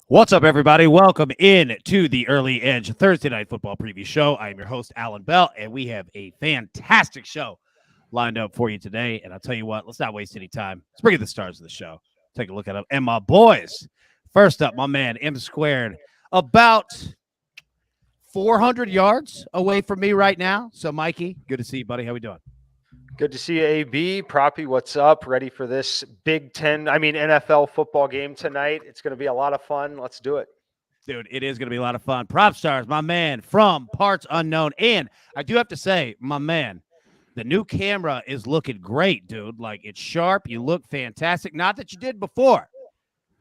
What's up, everybody? Welcome in to the Early Edge Thursday Night Football Preview Show. I am your host, Alan Bell, and we have a fantastic show lined up for you today. And I'll tell you what, let's not waste any time. Let's bring in the stars of the show. Take a look at them. And my boys, first up, my man, M Squared, about 400 yards away from me right now. So, Mikey, good to see you, buddy. How we doing? Good to see you, AB. Proppy, what's up? Ready for this NFL football game tonight. It's going to be a lot of fun. Let's do it. Dude, it is going to be a lot of fun. Prop Stars, my man, from Parts Unknown. And I do have to say, my man, the new camera is looking great, dude. Like, it's sharp. You look fantastic. Not that you did before,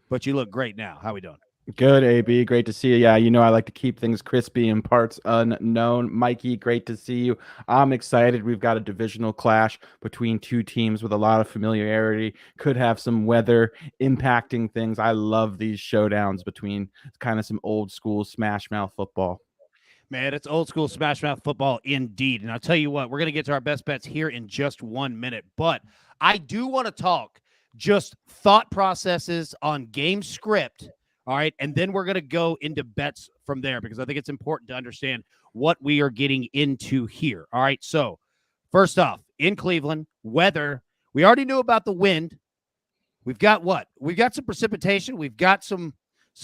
but you look great now. How we doing? Good, AB. Great to see you. Yeah, I like to keep things crispy and Parts Unknown. Mikey, great to see you. I'm excited. We've got a divisional clash between two teams with a lot of familiarity. Could have some weather impacting things. I love these showdowns between kind of some old school smash mouth football. Man, it's old school smash mouth football indeed. And I'll tell you what, we're going to get to our best bets here in just 1 minute. But I do want to talk just thought processes on game script. All right, and then we're going to go into bets from there because I think it's important to understand what we are getting into here. All right, so first off, in Cleveland, weather. We already knew about the wind. We've got what? We've got some precipitation. We've got some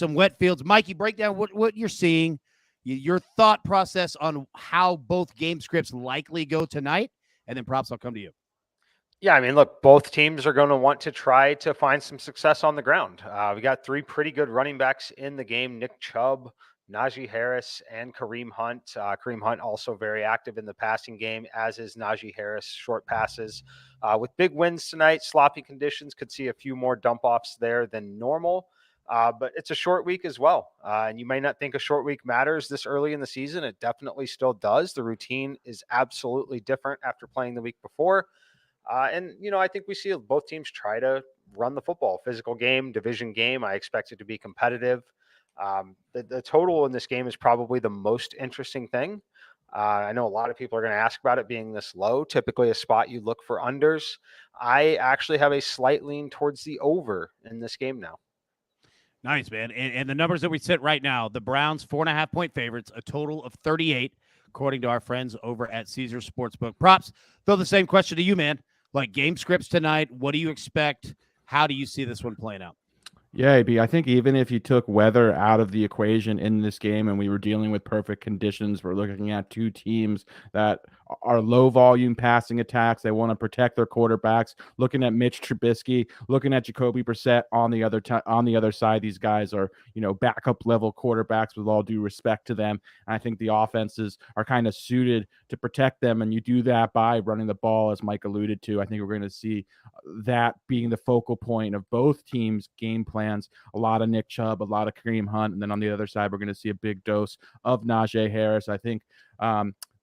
wet fields. Mikey, break down what you're seeing, your thought process on how both game scripts likely go tonight, and then props, I'll come to you. Yeah, look, both teams are going to want to try to find some success on the ground. We got three pretty good running backs in the game: Nick Chubb, Najee Harris, and Kareem Hunt. Kareem Hunt also very active in the passing game, as is Najee Harris, short passes. With big wins tonight, sloppy conditions, could see a few more dump-offs there than normal. But it's a short week as well. And you may not think a short week matters this early in the season. It definitely still does. The routine is absolutely different after playing the week before. I think we see both teams try to run the football. Physical game, division game. I expect it to be competitive. The total in this game is probably the most interesting thing. I know a lot of people are going to ask about it being this low. Typically a spot you look for unders. I actually have a slight lean towards the over in this game now. Nice, man. And the numbers that we sit right now, the Browns 4.5-point favorites, a total of 38, according to our friends over at Caesar Sportsbook. Props, throw the same question to you, man. Like game scripts tonight, what do you expect? How do you see this one playing out? Yeah, AB, I think even if you took weather out of the equation in this game and we were dealing with perfect conditions, we're looking at two teams that are low volume passing attacks. They want to protect their quarterbacks. Looking at Mitch Trubisky, looking at Jacoby Brissett on the other side. These guys are, backup level quarterbacks with all due respect to them. And I think the offenses are kind of suited to protect them. And you do that by running the ball, as Mike alluded to. I think we're going to see that being the focal point of both teams' game plans. A lot of Nick Chubb, a lot of Kareem Hunt. And then on the other side, we're going to see a big dose of Najee Harris. I think,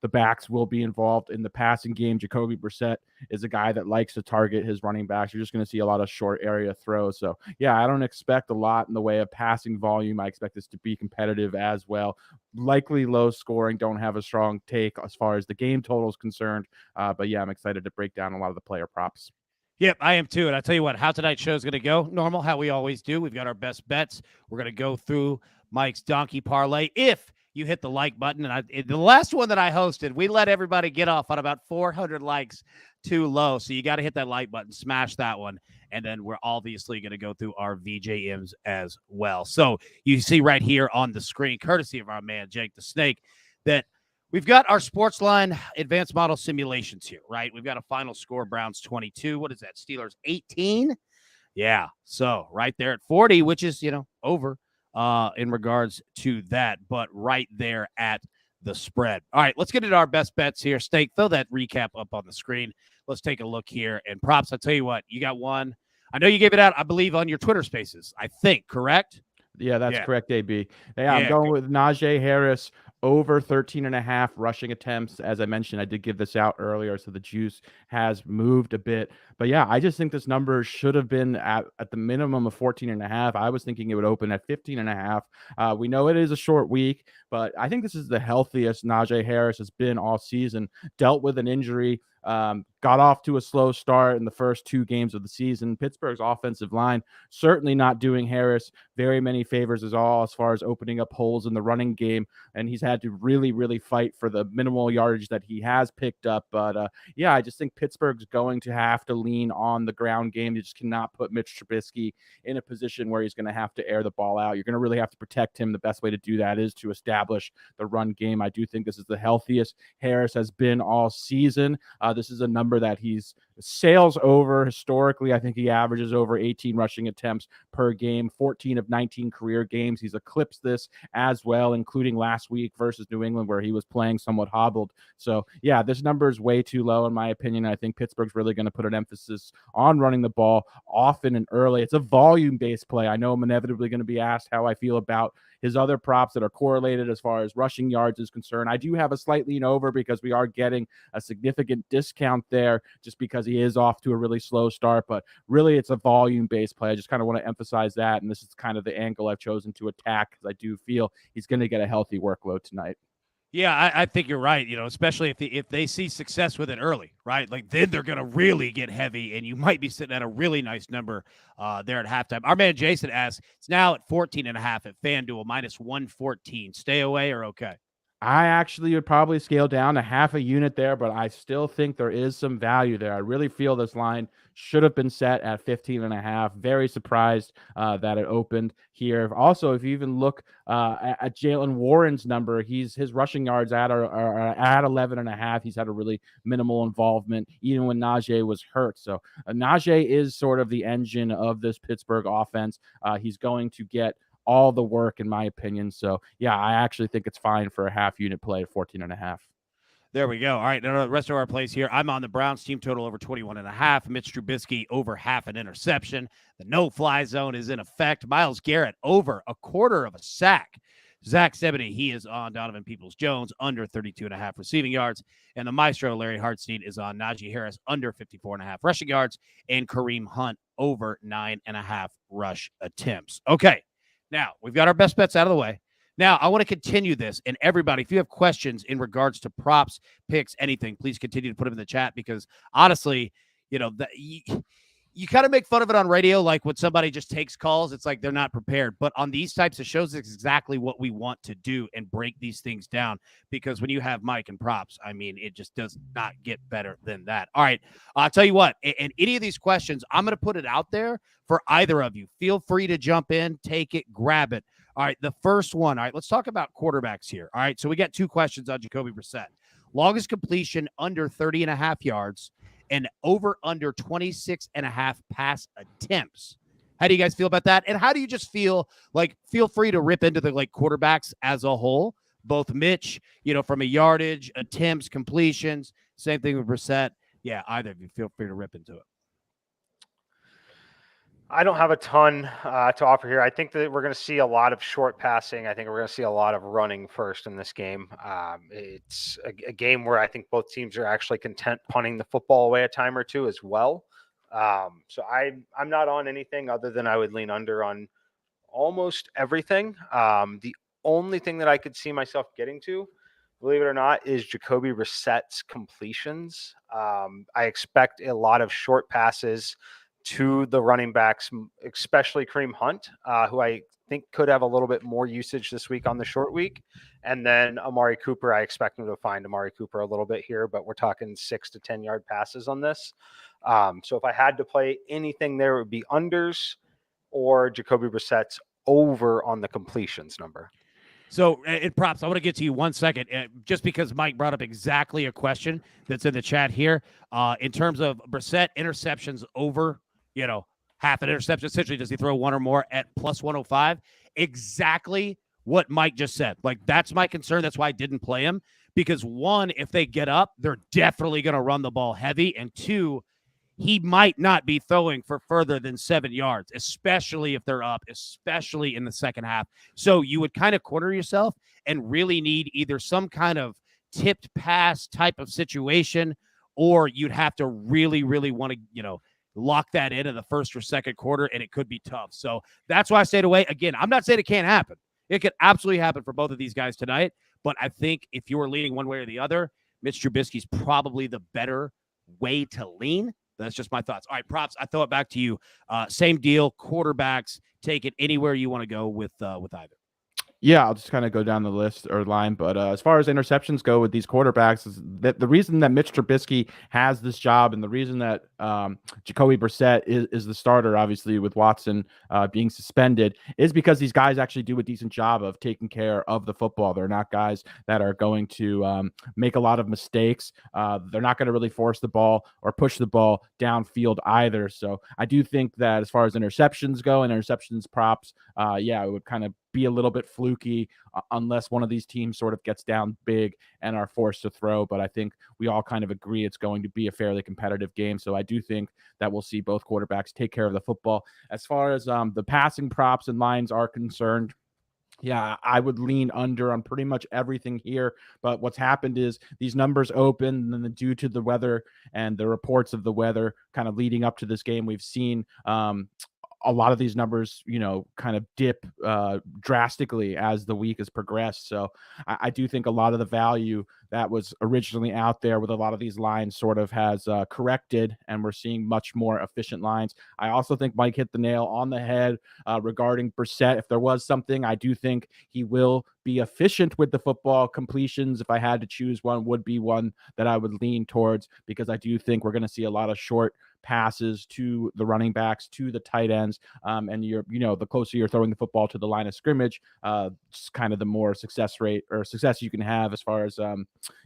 the backs will be involved in the passing game. Jacoby Brissett is a guy that likes to target his running backs. You're just going to see a lot of short area throws. So, yeah, I don't expect a lot in the way of passing volume. I expect this to be competitive as well. Likely low scoring. Don't have a strong take as far as the game total is concerned. But, yeah, I'm excited to break down a lot of the player props. Yep, I am too. And I'll tell you what, how tonight's show is going to go. Normal, how we always do. We've got our best bets. We're going to go through Mike's Donkey Parlay. If you hit the like button, and the last one that I hosted, we let everybody get off on about 400 likes too low. So you got to hit that like button, smash that one. And then we're obviously going to go through our VJMs as well. So you see right here on the screen, courtesy of our man, Jake the Snake, that we've got our SportsLine advanced model simulations here, right? We've got a final score, Browns 22. What is that? Steelers 18? Yeah. So right there at 40, which is, over in regards to that, but right there at the spread. All right, let's get into our best bets here. Snake, throw that recap up on the screen. Let's take a look here. And props, I'll tell you what, you got one. I know you gave it out, I believe, on your Twitter Spaces, I think, correct? Yeah, that's correct, AB. Yeah, I'm going with Najee Harris over 13.5 rushing attempts. As I mentioned, I did give this out earlier, so the juice has moved a bit. But yeah, I just think this number should have been at the minimum of 14.5. I was thinking it would open at 15.5. We know it is a short week, but I think this is the healthiest Najee Harris has been all season. Dealt with an injury, got off to a slow start in the first 2 games of the season. Pittsburgh's offensive line certainly not doing Harris very many favors at all as far as opening up holes in the running game, and he's had to really, really fight for the minimal yardage that he has picked up. But yeah, I just think Pittsburgh's going to have to lean on the ground game. You just cannot put Mitch Trubisky in a position where he's going to have to air the ball out. You're going to really have to protect him. The best way to do that is to establish the run game. I do think this is the healthiest Harris has been all season. This is a number that he's sails over historically. I think he averages over 18 rushing attempts per game, 14 of 19 career games. He's eclipsed this as well, including last week versus New England, where he was playing somewhat hobbled. So yeah, this number is way too low in my opinion. I think Pittsburgh's really going to put an emphasis on running the ball often and early. It's a volume-based play. I know I'm inevitably going to be asked how I feel about his other props that are correlated as far as rushing yards is concerned. I do have a slight lean over because we are getting a significant discount there just because he is off to a really slow start, but really it's a volume-based play. I just kind of want to emphasize that, and this is kind of the angle I've chosen to attack because I do feel he's going to get a healthy workload tonight. Yeah, I think you're right. Especially if they see success with it early, right? Like then they're going to really get heavy, and you might be sitting at a really nice number there at halftime. Our man Jason asks, it's now at 14.5 at FanDuel, minus 114. Stay away or okay? I actually would probably scale down to half a unit there, but I still think there is some value there. I really feel this line should have been set at 15.5. Very surprised that it opened here. Also, if you even look at Jaylen Warren's number, his rushing yards are at 11.5. He's had a really minimal involvement, even when Najee was hurt. So Najee is sort of the engine of this Pittsburgh offense. He's going to get all the work, in my opinion. So yeah, I actually think it's fine for a half unit play at 14.5. There we go. All right, now the rest of our plays here. I'm on the Browns team total over 21.5. Mitch Trubisky over half an interception. The no-fly zone is in effect. Myles Garrett over a quarter of a sack. Zach Sebedy, he is on Donovan Peoples-Jones under 32.5 receiving yards. And the maestro, Larry Hartstein, is on Najee Harris under 54.5 rushing yards. And Kareem Hunt over 9.5 rush attempts. Okay. Now, we've got our best bets out of the way. Now, I want to continue this. And everybody, if you have questions in regards to props, picks, anything, please continue to put them in the chat because, honestly, you kind of make fun of it on radio, like when somebody just takes calls, it's like they're not prepared. But on these types of shows, it's exactly what we want to do and break these things down because when you have Mike and props, I mean, it just does not get better than that. All right, I'll tell you what, and any of these questions, I'm going to put it out there for either of you. Feel free to jump in, take it, grab it. All right, the first one. All right, let's talk about quarterbacks here. All right, so we got 2 questions on Jacoby Brissett. Longest completion under 30.5 yards. And over under 26.5 pass attempts. How do you guys feel about that? And how do you just feel free to rip into the quarterbacks as a whole, both Mitch, from a yardage, attempts, completions, same thing with Brissett. Yeah, either of you feel free to rip into it. I don't have a ton to offer here. I think that we're going to see a lot of short passing. I think we're going to see a lot of running first in this game. It's a game where I think both teams are actually content punting the football away a time or two as well. So I'm not on anything other than I would lean under on almost everything. The only thing that I could see myself getting to, believe it or not, is Jacoby Brissett's completions. I expect a lot of short passes to the running backs, especially Kareem Hunt, who I think could have a little bit more usage this week on the short week. And then Amari Cooper, I expect him to find Amari Cooper a little bit here, but we're talking 6 to 10 yard passes on this. So if I had to play anything there, it would be unders or Jacoby Brissett's over on the completions number. So, in props, I want to get to you 1 second, just because Mike brought up exactly a question that's in the chat here. In terms of Brissett interceptions over, half an interception, essentially, does he throw one or more at plus 105? Exactly what Mike just said. That's my concern. That's why I didn't play him. Because 1, if they get up, they're definitely going to run the ball heavy. And 2, he might not be throwing for further than 7 yards, especially if they're up, especially in the second half. So you would kind of corner yourself and really need either some kind of tipped pass type of situation, or you'd have to really, really want to, lock that in the first or second quarter, and it could be tough. So that's why I stayed away. Again, I'm not saying it can't happen. It could absolutely happen for both of these guys tonight. But I think if you were leaning one way or the other, Mitch Trubisky's probably the better way to lean. That's just my thoughts. All right, props. I throw it back to you. Same deal. Quarterbacks. Take it anywhere you want to go with either. Yeah, I'll just kind of go down the list or line. But as far as interceptions go with these quarterbacks, is that the reason that Mitch Trubisky has this job and the reason that Jacoby Brissett is the starter, obviously with Watson being suspended, is because these guys actually do a decent job of taking care of the football. They're not guys that are going to make a lot of mistakes. They're not going to really force the ball or push the ball downfield either. So I do think that as far as interceptions go and interceptions props, it would kind of be a little bit fluky unless one of these teams sort of gets down big and are forced to throw. But I think we all kind of agree it's going to be a fairly competitive game. So I do think that we'll see both quarterbacks take care of the football. As far as the passing props and lines are concerned, yeah, I would lean under on pretty much everything here. But what's happened is these numbers open, and then due to the weather and the reports of the weather kind of leading up to this game, we've seen a lot of these numbers, kind of dip drastically as the week has progressed. So I do think a lot of the value that was originally out there with a lot of these lines sort of has corrected, and we're seeing much more efficient lines. I also think Mike hit the nail on the head regarding Brissett. If there was something, I do think he will be efficient with the football. Completions, if I had to choose one, would be one that I would lean towards, because I do think we're going to see a lot of short passes to the running backs, to the tight ends, and the closer you're throwing the football to the line of scrimmage, just kind of the more success you can have as far as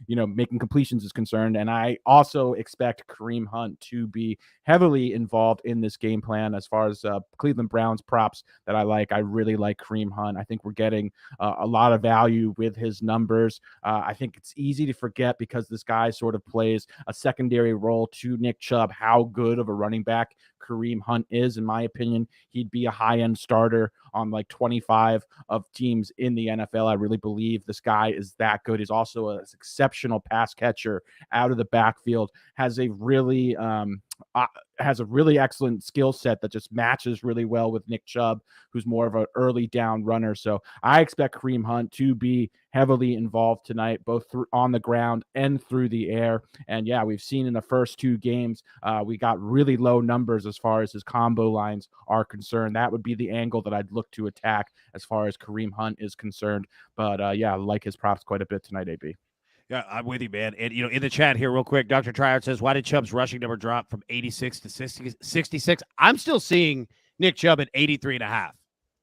making completions is concerned. And I also expect Kareem Hunt to be heavily involved in this game plan. As far as Cleveland Browns props that I like, I really like Kareem Hunt. I think we're getting a lot of value with his numbers. I think it's easy to forget, because this guy sort of plays a secondary role to Nick Chubb, how good of a running back Kareem Hunt is. In my opinion, he'd be a high-end starter on like 25 of teams in the NFL. I really believe this guy is that good. He's also an exceptional pass catcher out of the backfield, has a really excellent skill set that just matches really well with Nick Chubb, who's more of an early down runner. So I expect Kareem Hunt to be heavily involved tonight, both on the ground and through the air. And yeah, we've seen in the first two games, we got really low numbers as far as his combo lines are concerned. That would be the angle that I'd look to attack as far as Kareem Hunt is concerned. But I like his props quite a bit tonight, AB. Yeah, I'm with you, man. And, in the chat here real quick, Dr. Triard says, why did Chubb's rushing number drop from 86 to 66? I'm still seeing Nick Chubb at 83.5.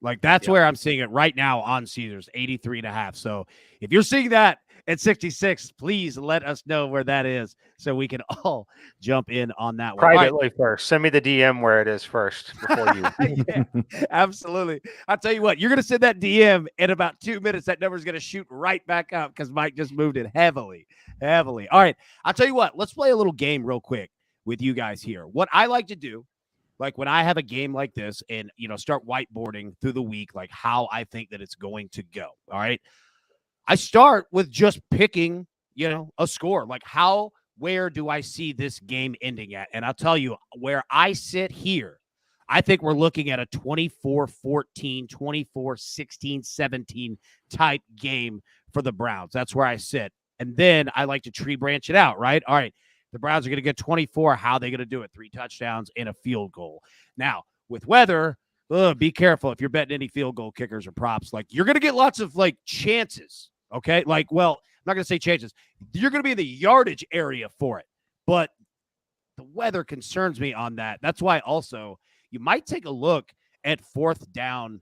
Like, that's where I'm seeing it right now on Caesars, 83.5. So if you're seeing that at 66, please let us know where that is so we can all jump in on that one. Privately first. Send me the DM where it is first before you. Yeah, absolutely. I'll tell you what, you're going to send that DM in about 2 minutes. That number is going to shoot right back up because Mike just moved it heavily. All right. I'll tell you what, let's play a little game real quick with you guys here. What I like to do, like when I have a game like this and, start whiteboarding through the week, like how I think that it's going to go. All right. I start with just picking, a score, like where do I see this game ending at? And I'll tell you where I sit here. I think we're looking at a 24-14, 24-16, 17 type game for the Browns. That's where I sit. And then I like to tree branch it out, right? All right. The Browns are going to get 24. How are they going to do it? 3 touchdowns and a field goal. Now, with weather, be careful if you're betting any field goal kickers or props. Like, you're going to get lots of, chances, okay? I'm not going to say chances. You're going to be in the yardage area for it. But the weather concerns me on that. That's why also you might take a look at fourth down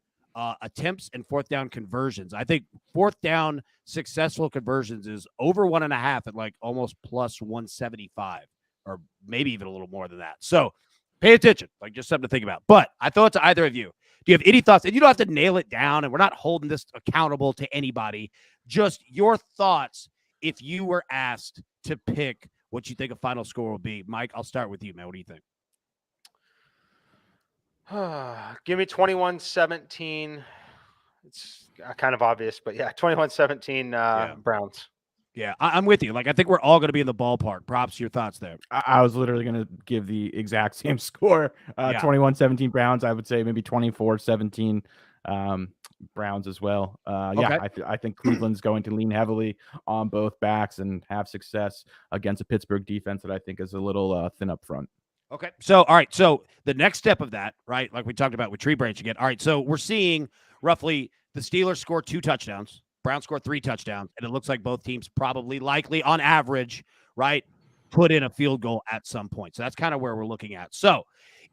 attempts and fourth down conversions. I think fourth down successful conversions is over 1.5 at almost plus 175, or maybe even a little more than that. So pay attention, just something to think about. But I throw it to either of you. Do you have any thoughts? And you don't have to nail it down, and we're not holding this accountable to anybody. Just your thoughts if you were asked to pick what you think a final score will be. Mike, I'll start with you, man. What do you think? Give me 21-17. It's kind of obvious, but yeah, 21-17 Browns. Yeah, I'm with you. Like, I think we're all going to be in the ballpark. Props to your thoughts there. I was literally going to give the exact same score. 21-17 Browns. I would say maybe 24-17 Browns as well. Okay. I think Cleveland's going to lean heavily on both backs and have success against a Pittsburgh defense that I think is a little thin up front. Okay. So, all right. So the next step of that, right, like we talked about with Tree Branch again. All right. So we're seeing roughly the Steelers score 2 touchdowns, Browns score 3 touchdowns, and it looks like both teams probably likely on average, right, put in a field goal at some point. So that's kind of where we're looking at. So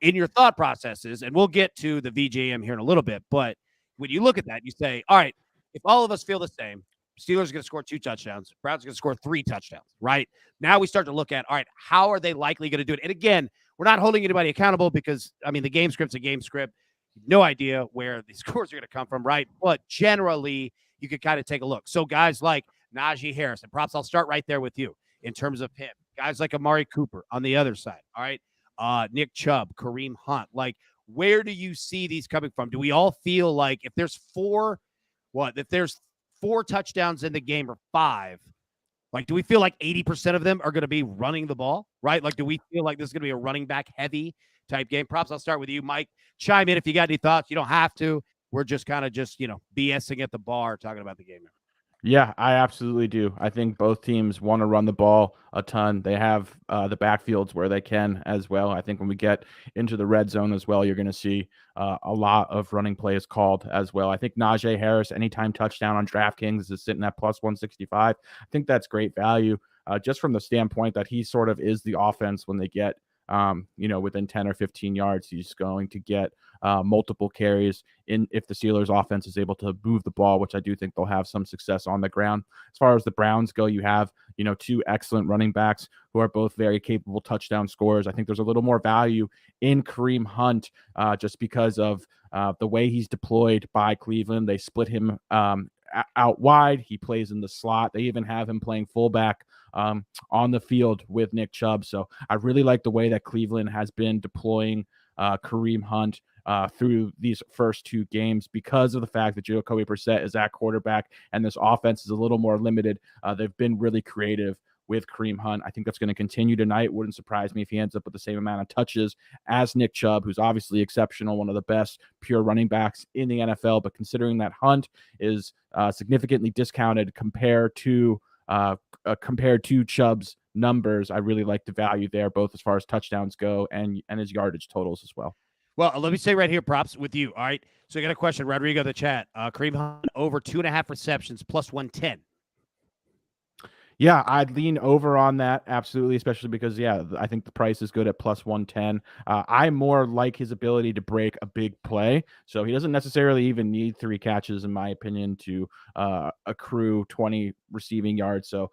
in your thought processes, and we'll get to the VJM here in a little bit, but when you look at that, you say, all right, if all of us feel the same, Steelers are going to score 2 touchdowns, Browns are going to score 3 touchdowns, right? Now we start to look at, all right, how are they likely going to do it? And again, we're not holding anybody accountable because, I mean, the game script's a game script. No idea where the scores are going to come from, right? But generally, you could kind of take a look. So guys like Najee Harris, and props, I'll start right there with you in terms of him. Guys like Amari Cooper on the other side, all right? Nick Chubb, Kareem Hunt. Like, where do you see these coming from? Do we all feel like if there's 4 touchdowns in the game or 5, like, do we feel like 80% of them are going to be running the ball, right? Like, do we feel like this is going to be a running back heavy type game? Props, I'll start with you, Mike. Chime in if you got any thoughts. You don't have to. We're just kind of BSing at the bar talking about the game. Yeah, I absolutely do. I think both teams want to run the ball a ton. They have the backfields where they can as well. I think when we get into the red zone as well, you're going to see a lot of running plays called as well. I think Najee Harris, anytime touchdown on DraftKings, is sitting at plus 165. I think that's great value just from the standpoint that he sort of is the offense when they get within 10 or 15 yards. He's going to get multiple carries if the Steelers offense is able to move the ball, which I do think they'll have some success on the ground. As far as the Browns go, you have, 2 excellent running backs who are both very capable touchdown scorers. I think there's a little more value in Kareem Hunt just because of the way he's deployed by Cleveland. They split him out wide. He plays in the slot. They even have him playing fullback on the field with Nick Chubb. So I really like the way that Cleveland has been deploying Kareem Hunt through these first 2 games because of the fact that Jacoby Brissett is at quarterback and this offense is a little more limited. They've been really creative with Kareem Hunt. I think that's going to continue tonight. Wouldn't surprise me if he ends up with the same amount of touches as Nick Chubb, who's obviously exceptional, one of the best pure running backs in the NFL. But considering that Hunt is significantly discounted compared to Chubb's numbers, I really like the value there, both as far as touchdowns go and his yardage totals as well. Well, let me say right here, props with you. All right. So I got a question, Rodrigo, the chat. Kareem Hunt over 2.5 receptions plus 110. Yeah, I'd lean over on that, absolutely, especially because, I think the price is good at plus 110. I more like his ability to break a big play, so he doesn't necessarily even need 3 catches, in my opinion, to accrue 20 receiving yards. So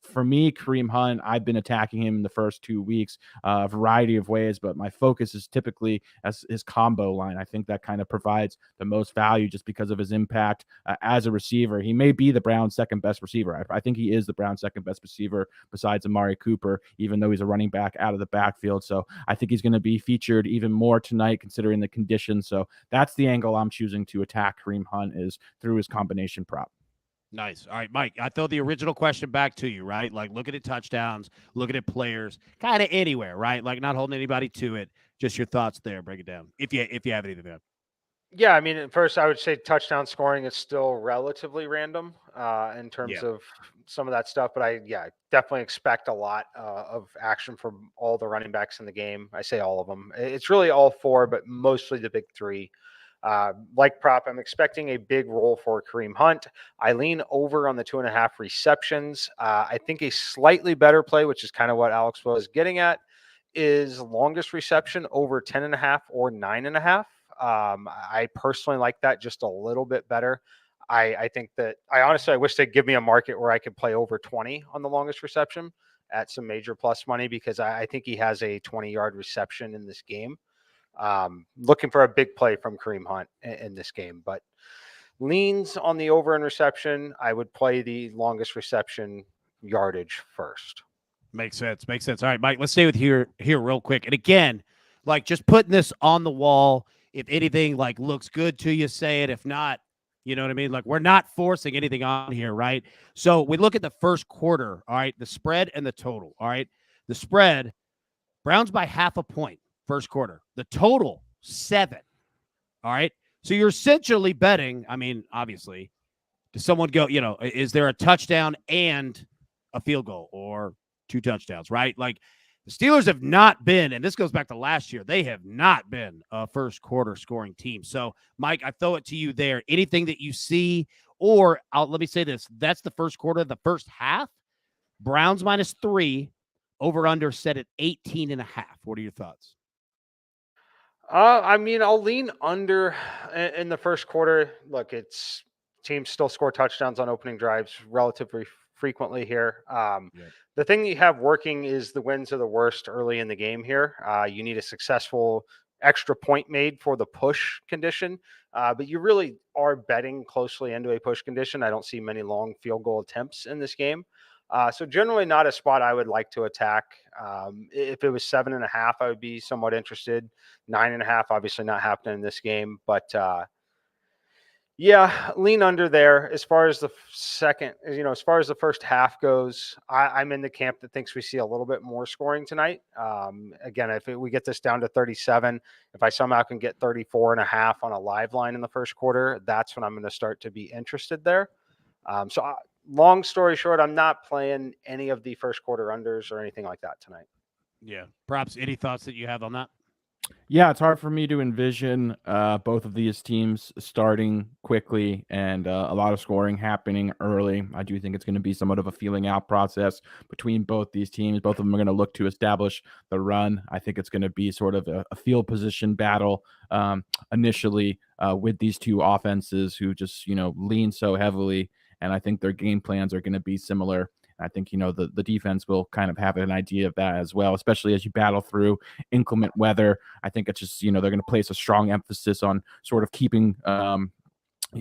for me, Kareem Hunt, I've been attacking him in the first 2 weeks a variety of ways, but my focus is typically as his combo line. I think that kind of provides the most value just because of his impact as a receiver. He may be the Browns' second best receiver. I think he is the Browns' second best receiver besides Amari Cooper, even though he's a running back out of the backfield. So I think he's going to be featured even more tonight considering the conditions. So that's the angle I'm choosing to attack Kareem Hunt, is through his combination prop. Nice. All right, Mike, I throw the original question back to you, right? Like, looking at touchdowns, looking at players, kind of anywhere, right? Like, not holding anybody to it. Just your thoughts there. Break it down if you have anything there. Yeah, I mean, at first I would say touchdown scoring is still relatively random in terms of some of that stuff. But I definitely expect a lot of action from all the running backs in the game. I say all of them. It's really all 4, but mostly the big 3. Like prop, I'm expecting a big role for Kareem Hunt. I lean over on the 2.5 receptions. I think a slightly better play, which is kind of what Alex was getting at, is longest reception over 10.5 or 9.5. I personally like that just a little bit better. I think that I wish they'd give me a market where I could play over 20 on the longest reception at some major plus money, because I think he has a 20-yard reception in this game. Looking for a big play from Kareem Hunt in this game, but leans on the over in reception. I would play the longest reception yardage first. Makes sense. All right, Mike, let's stay with here real quick. And again, like, just putting this on the wall If anything like looks good to you, say it. If not, you know what I mean? Like we're not forcing anything on here, right? So we look at the first quarter, all right, the spread and the total, all right? The spread, Browns by half a point first quarter. The total, 7. All right. So you're essentially betting, I mean, obviously, does someone go, is there a touchdown and a field goal or 2 touchdowns, right? Like the Steelers have not been, and this goes back to last year, they have not been a first quarter scoring team. So, Mike, I throw it to you there. Anything that you see, or let me say this, that's the first quarter, the first half. Browns -3, over under set at 18.5. What are your thoughts? I mean, I'll lean under in the first quarter. Look, it's teams still score touchdowns on opening drives relatively frequently here. Yep. The thing that you have working is the wins are the worst early in the game here. You need a successful extra point made for the push condition, but you really are betting closely into a push condition. I don't see many long field goal attempts in this game. So generally not a spot I would like to attack. If it was 7.5, I would be somewhat interested. 9.5, obviously not happening in this game, but yeah, lean under there. As far as the second, as far as the first half goes, I'm in the camp that thinks we see a little bit more scoring tonight. Again, if we get this down to 37, if I somehow can get 34.5 on a live line in the first quarter, that's when I'm going to start to be interested there. Long story short, I'm not playing any of the first quarter unders or anything like that tonight. Yeah. Perhaps any thoughts that you have on that? Yeah, it's hard for me to envision both of these teams starting quickly and a lot of scoring happening early. I do think it's going to be somewhat of a feeling out process between both these teams. Both of them are going to look to establish the run. I think it's going to be sort of a field position battle initially with these two offenses who just, lean so heavily. And I think their game plans are going to be similar. I think, the defense will kind of have an idea of that as well, especially as you battle through inclement weather. I think it's just, they're going to place a strong emphasis on sort of keeping,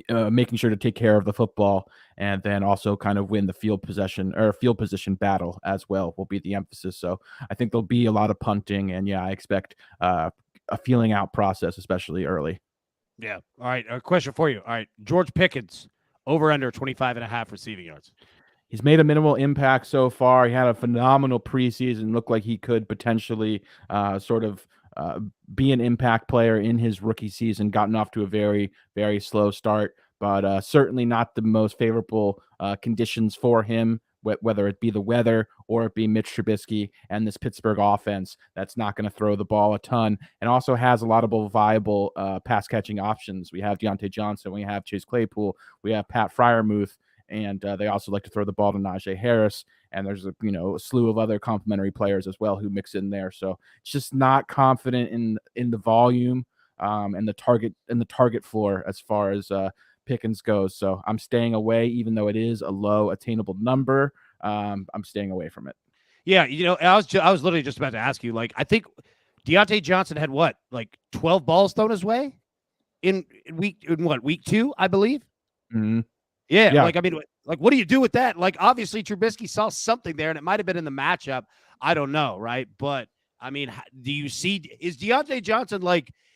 making sure to take care of the football and then also kind of win the field position battle as well will be the emphasis. So I think there'll be a lot of punting. And yeah, I expect a feeling out process, especially early. Yeah. All right. A question for you. All right. George Pickens, over under 25.5 receiving yards. He's made a minimal impact so far. He had a phenomenal preseason. Looked like he could potentially be an impact player in his rookie season. Gotten off to a very, very slow start, but certainly not the most favorable conditions for him, whether it be the weather or it be Mitch Trubisky and this Pittsburgh offense that's not going to throw the ball a ton and also has a lot of viable pass-catching options. We have Deontay Johnson. We have Chase Claypool. We have Pat Freiermuth. And they also like to throw the ball to Najee Harris. And there's a slew of other complementary players as well who mix in there. So it's just not confident in the volume and the target floor as far as Pickens goes. So I'm staying away, even though it is a low attainable number. I'm staying away from it. Yeah, I was literally just about to ask you. Like, I think Deontay Johnson had 12 balls thrown his way in week 2, I believe. Mm-hmm. Yeah, what do you do with that? Like, obviously, Trubisky saw something there, and it might have been in the matchup. I don't know, right? But, I mean, do you see – is Deontay Johnson,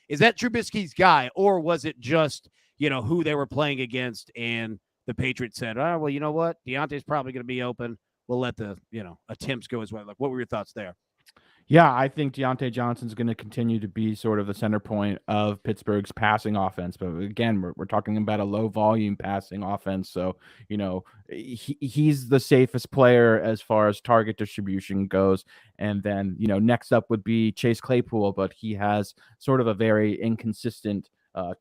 is that Trubisky's guy, or was it just, who they were playing against, and the Patriots said, oh, well, you know what? Deontay's probably going to be open. We'll let the, attempts go as well. Like, what were your thoughts there? Yeah, I think Deontay Johnson's going to continue to be sort of the center point of Pittsburgh's passing offense. But again, we're talking about a low volume passing offense. So, he's the safest player as far as target distribution goes. And then, next up would be Chase Claypool, but he has sort of a very inconsistent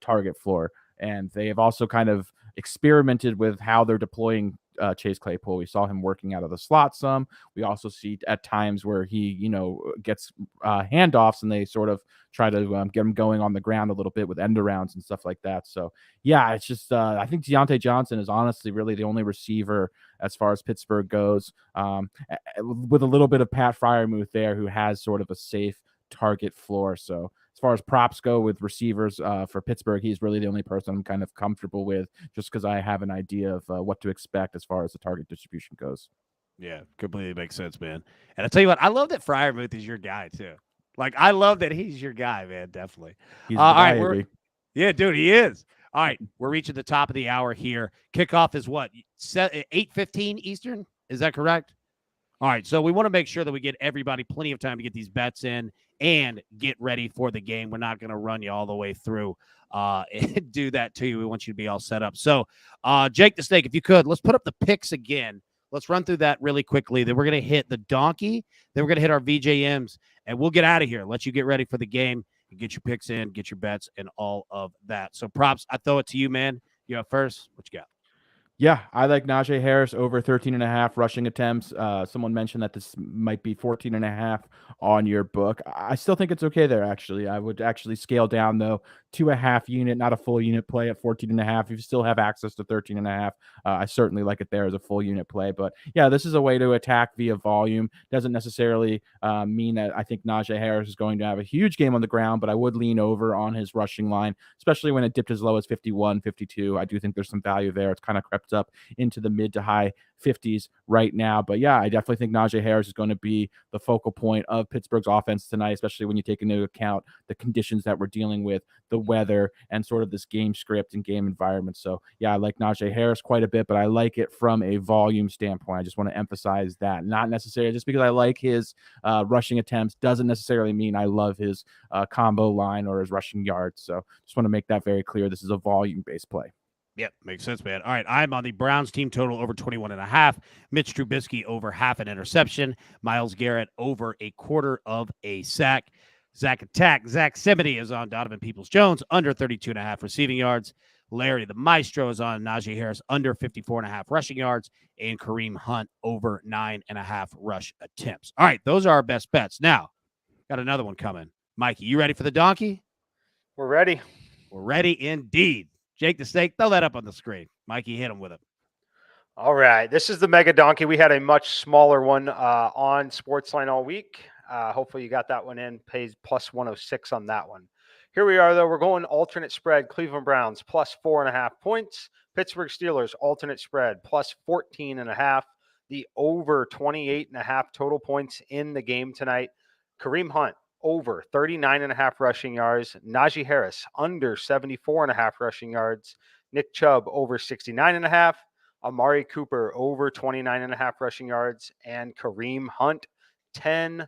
target floor. And they have also kind of experimented with how they're deploying Chase Claypool. We saw him working out of the slot some. We also see at times where he, gets handoffs and they sort of try to get him going on the ground a little bit with end arounds and stuff like that. So, yeah, it's just I think Deontay Johnson is honestly really the only receiver as far as Pittsburgh goes, with a little bit of Pat Freiermuth there who has sort of a safe target floor. So, as far as props go with receivers for Pittsburgh, he's really the only person I'm kind of comfortable with just because I have an idea of what to expect as far as the target distribution goes. Yeah, completely makes sense, man. And I tell you what, I love that Freiermuth is your guy too. Like, I love that he's your guy, man. Definitely. He's the All guy, right, AB. yeah, dude, he is. All right, we're reaching the top of the hour here. Kickoff is what? 8:15 Eastern? Is that correct? All right, so we want to make sure that we get everybody plenty of time to get these bets in and get ready for the game. We're not going to run you all the way through and do that to you. We want you to be all set up. So, Jake the Snake, if you could, let's put up the picks again. Let's run through that really quickly. Then we're going to hit the donkey. Then we're going to hit our VJMs, and we'll get out of here. Let you get ready for the game and get your picks in, get your bets, and all of that. So, props, I throw it to you, man. You up first? What you got? Yeah, I like Najee Harris over 13.5 rushing attempts. Someone mentioned that this might be 14.5 on your book. I still think it's okay there, actually. I would actually scale down, though, to a half unit, not a full unit play at 14.5. If you still have access to 13.5, I certainly like it there as a full unit play. But yeah, this is a way to attack via volume. Doesn't necessarily mean that I think Najee Harris is going to have a huge game on the ground, but I would lean over on his rushing line, especially when it dipped as low as 51, 52. I do think there's some value there. It's kind of crept up into the mid to high 50s right now. But yeah, I definitely think Najee Harris is going to be the focal point of Pittsburgh's offense tonight, especially when you take into account the conditions that we're dealing with, the weather, and sort of this game script and game environment. So yeah, I like Najee Harris quite a bit, but I like it from a volume standpoint. I just want to emphasize that. Not necessarily just because I like his rushing attempts doesn't necessarily mean I love his combo line or his rushing yards. So just want to make that very clear. This is a volume-based play. Yep, makes sense, man. All right, I'm on the Browns team total over 21.5. Mitch Trubisky over half an interception. Myles Garrett over a quarter of a sack. Zach Simity is on Donovan Peoples-Jones under 32.5 receiving yards. Larry the Maestro is on Najee Harris under 54.5 rushing yards. And Kareem Hunt over 9.5 rush attempts. All right, those are our best bets. Now, got another one coming. Mikey, you ready for the donkey? We're ready. We're ready indeed. Jake the Snake, throw that up on the screen. Mikey, hit him with it. All right. This is the Mega Donkey. We had a much smaller one on SportsLine all week. Hopefully you got that one in. Pays plus 106 on that one. Here we are, though. We're going alternate spread. Cleveland Browns plus 4.5 points. Pittsburgh Steelers alternate spread plus 14.5. The over 28.5 total points in the game tonight. Kareem Hunt over 39.5 rushing yards. Najee Harris under 74.5 rushing yards. Nick Chubb over 69.5. Amari Cooper over 29.5 rushing yards. And Kareem Hunt 10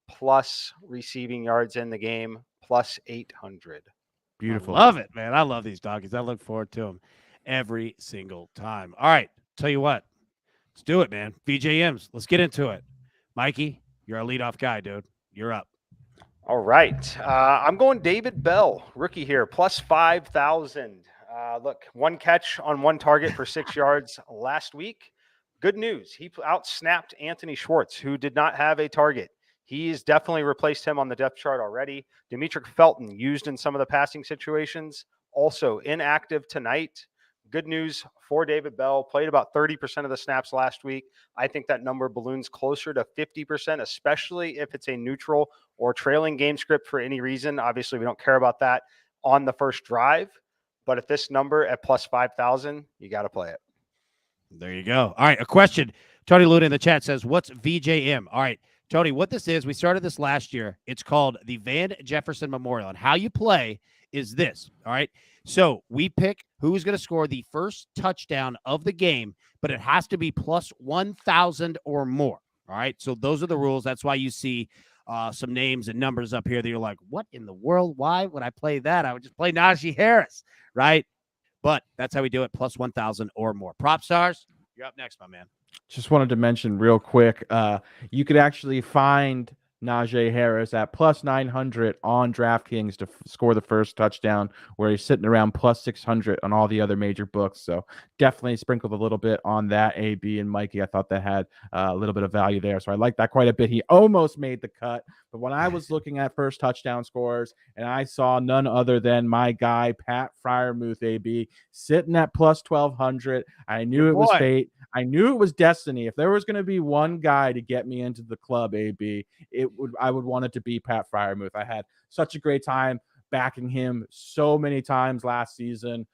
plus receiving yards in the game, plus 800. Beautiful. I love it, man. I love these donkeys. I look forward to them every single time. All right, tell you what. Let's do it, man. VJMs. Let's get into it. Mikey, you're our leadoff guy, dude. You're up. All right. I'm going David Bell, rookie here, plus 5,000. Look, one catch on one target for 6 yards last week. Good news. He outsnapped Anthony Schwartz, who did not have a target. He's definitely replaced him on the depth chart already. Demetric Felton used in some of the passing situations, also inactive tonight. Good news for David Bell. Played about 30% of the snaps last week. I think that number balloons closer to 50%, especially if it's a neutral or trailing game script for any reason. Obviously, we don't care about that on the first drive. But at this number at plus 5,000, you got to play it. There you go. All right, a question. Tony Luna in the chat says, what's VJM? All right, Tony, what this is, we started this last year. It's called the Van Jefferson Memorial. And how you play is this, all right? So we pick who's going to score the first touchdown of the game, but it has to be plus 1,000 or more, all right? So those are the rules. That's why you see some names and numbers up here that you're like, what in the world? Why would I play that? I would just play Najee Harris, right? But that's how we do it, plus 1,000 or more. Prop stars, you're up next, my man. Just wanted to mention real quick, you could actually find Najee Harris at plus 900 on DraftKings to score the first touchdown, where he's sitting around plus 600 on all the other major books. So definitely sprinkled a little bit on that. AB and Mikey, I thought that had a little bit of value there. So I like that quite a bit. He almost made the cut. But when I was looking at first touchdown scores, and I saw none other than my guy, Pat Freiermuth, AB, sitting at plus 1,200, I knew it was fate. I knew it was destiny. If there was going to be one guy to get me into the club, AB, I would want it to be Pat Freiermuth. I had such a great time backing him so many times last season.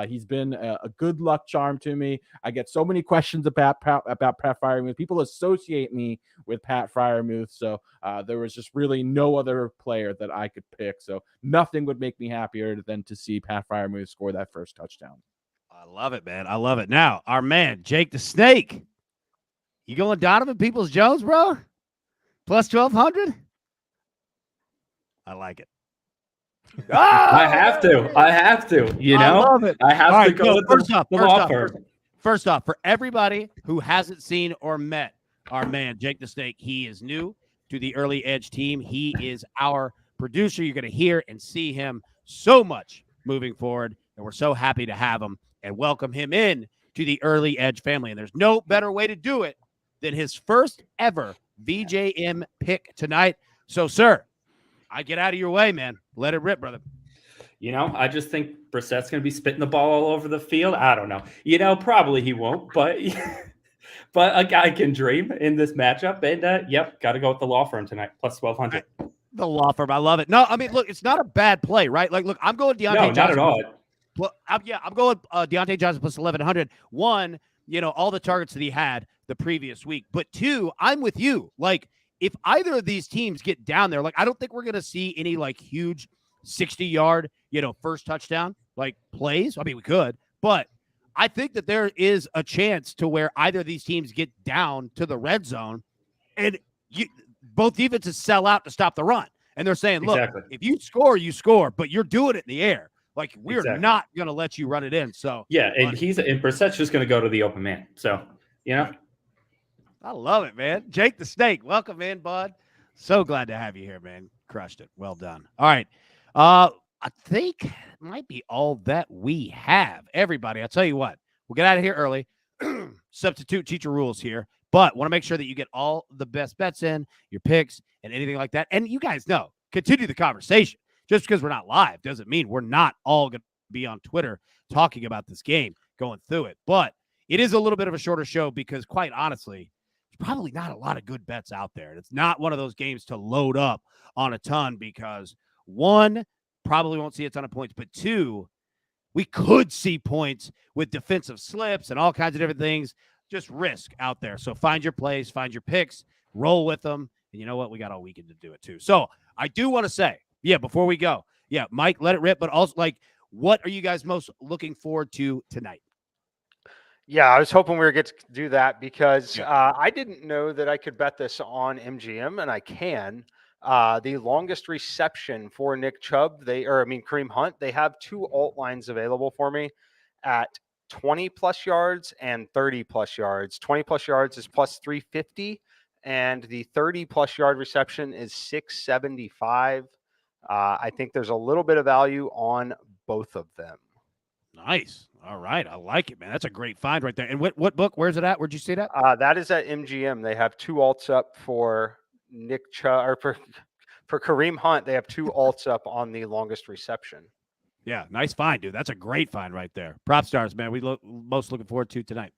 He's been a good luck charm to me. I get so many questions about Pat Freiermuth. People associate me with Pat Freiermuth, so there was just really no other player that I could pick. So nothing would make me happier than to see Pat Freiermuth score that first touchdown. I love it, man. I love it. Now, our man, Jake the Snake. You going Donovan Peoples-Jones, bro? Plus 1,200? I like it. I have to. You know, I love it. I have to go with the law firm. First off, for everybody who hasn't seen or met our man, Jake the Snake, he is new to the Early Edge team. He is our producer. You're going to hear and see him so much moving forward, and we're so happy to have him and welcome him in to the Early Edge family. And there's no better way to do it than his first ever VJM pick tonight. So, sir, I get out of your way, man. Let it rip, brother. You know, I just think Brissett's going to be spitting the ball all over the field. I don't know. You know, probably he won't, but a guy can dream in this matchup. And, yep, got to go with the law firm tonight, plus 1,200. The law firm. I love it. No, I mean, look, it's not a bad play, right? Like, look, I'm going Deontay Johnson. No, not at all. Well, I'm going Deontay Johnson plus 1,100. One, you know, all the targets that he had the previous week. But two, I'm with you. Like, if either of these teams get down there, like, I don't think we're going to see any, like, huge 60-yard, you know, first touchdown, like, plays. I mean, we could. But I think that there is a chance to where either of these teams get down to the red zone and both defenses sell out to stop the run. And they're saying, look, exactly. If you score, you score, but you're doing it in the air. Like, we're not going to let you run it in. So, yeah, and Brissett's just going to go to the open man. So, you know. I love it, man. Jake the Snake, welcome in, bud. So glad to have you here, man. Crushed it. Well done. All right. I think it might be all that we have. Everybody, I'll tell you what. We'll get out of here early. Substitute teacher rules here. But want to make sure that you get all the best bets in, your picks, and anything like that. And you guys know, continue the conversation. Just because we're not live doesn't mean we're not all going to be on Twitter talking about this game, going through it. But it is a little bit of a shorter show because, quite honestly, there's probably not a lot of good bets out there. It's not one of those games to load up on a ton because, one, probably won't see a ton of points, but two, we could see points with defensive slips and all kinds of different things. Just risk out there. So find your plays, find your picks, roll with them. And you know what? We got all weekend to do it too. So I do want to say, before we go, Mike, let it rip. But also, like, what are you guys most looking forward to tonight? Yeah, I was hoping we were going to do that because I didn't know that I could bet this on MGM, and I can. The longest reception for Nick Chubb, Kareem Hunt, they have two alt lines available for me at 20 plus yards and 30 plus yards. 20 plus yards is plus 350, and the 30 plus yard reception is 675. I think there's a little bit of value on both of them. Nice. All right. I like it, man. That's a great find right there. And what book? Where's it at? Where'd you see that? That is at MGM. They have two alts up for Nick Chubb, or for Kareem Hunt. They have two alts up on the longest reception. Yeah, nice find, dude. That's a great find right there. Prop stars, man. Most looking forward to tonight.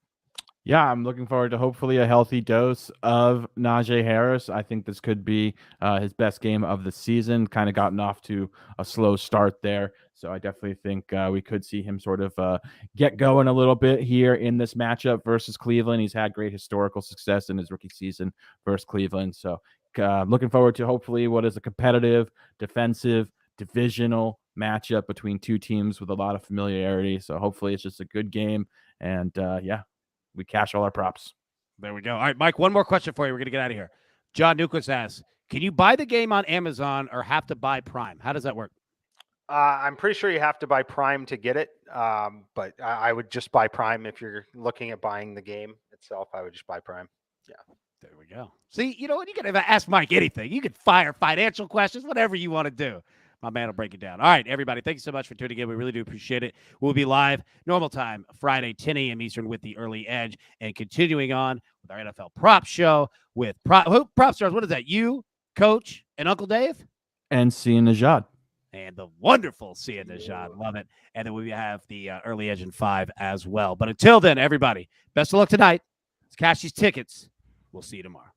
Yeah, I'm looking forward to hopefully a healthy dose of Najee Harris. I think this could be his best game of the season. Kind of gotten off to a slow start there. So I definitely think we could see him sort of get going a little bit here in this matchup versus Cleveland. He's had great historical success in his rookie season versus Cleveland. So looking forward to hopefully what is a competitive, defensive, divisional matchup between two teams with a lot of familiarity. So hopefully it's just a good game. And we cash all our props. There we go. All right, Mike, one more question for you. We're going to get out of here. John Newquist asks, can you buy the game on Amazon or have to buy Prime? How does that work? I'm pretty sure you have to buy Prime to get it. But I would just buy Prime if you're looking at buying the game itself. I would just buy Prime. Yeah. There we go. See, you know what? You can ask Mike anything. You can fire financial questions, whatever you want to do. My man will break it down. All right, everybody, thank you so much for tuning in. We really do appreciate it. We'll be live normal time, Friday, 10 a.m. Eastern with the Early Edge, and continuing on with our NFL prop show with prop stars. What is that? You, Coach, and Uncle Dave? And Sia Najad. And the wonderful Sia Najad. Love it. And then we have the Early Edge in 5 as well. But until then, everybody, best of luck tonight. Let's cash these tickets. We'll see you tomorrow.